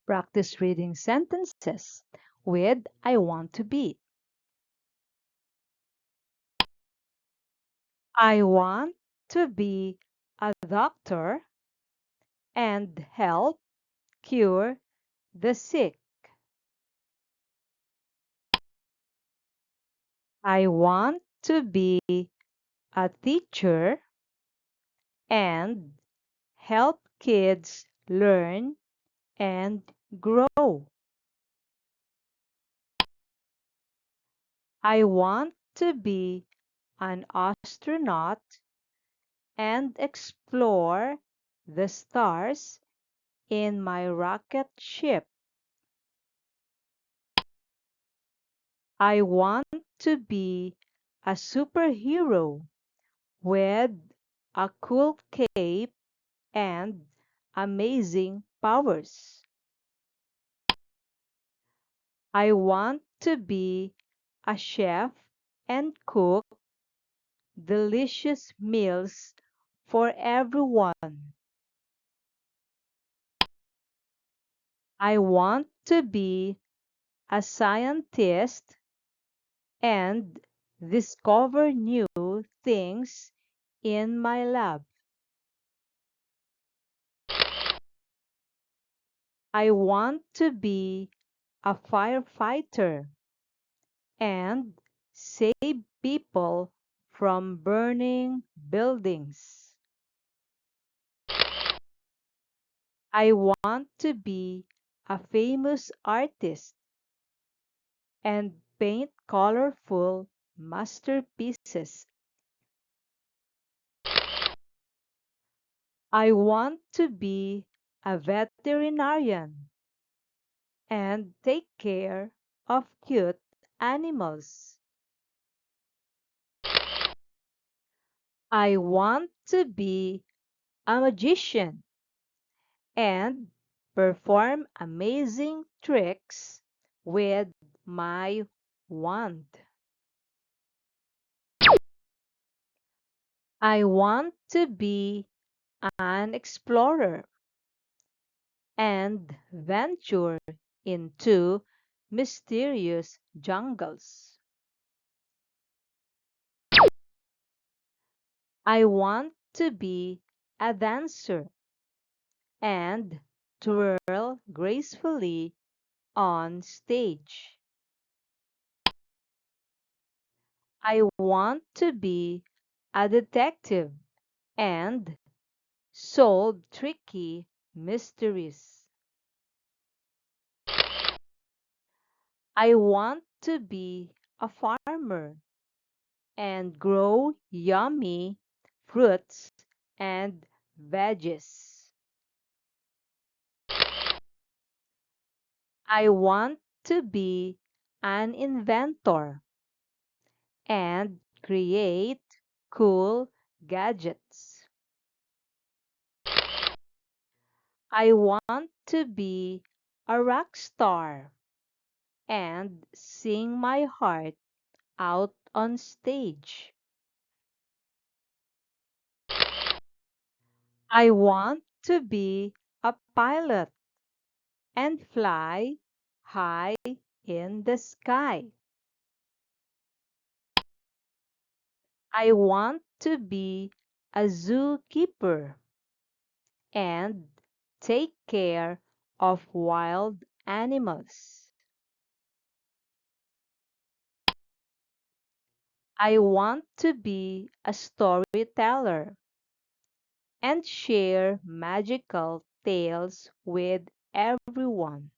Practice reading sentences with I want to be. I want to be a doctor and help cure the sick. I want to be a teacher and help kids learn and grow. I want to be an astronaut and explore the stars in my rocket ship. I want to be a superhero with a cool cape and amazing powers. I want to be a chef and cook delicious meals for everyone. I want to be a scientist and discover new things in my lab. I want to be a firefighter and save people from burning buildings. I want to be a famous artist and paint colorful masterpieces. I want to be a veterinarian and take care of cute animals. I want to be a magician and perform amazing tricks with my wand. I want to be an explorer and venture into mysterious jungles. I want to be a dancer and twirl gracefully on stage. I want to be a detective and solve tricky mysteries. I want to be a farmer and grow yummy fruits and veggies. I want to be an inventor and create cool gadgets. I want to be a rock star and sing my heart out on stage. I want to be a pilot and fly high in the sky. I want to be a zookeeper and take care of wild animals. I want to be a storyteller and share magical tales with everyone.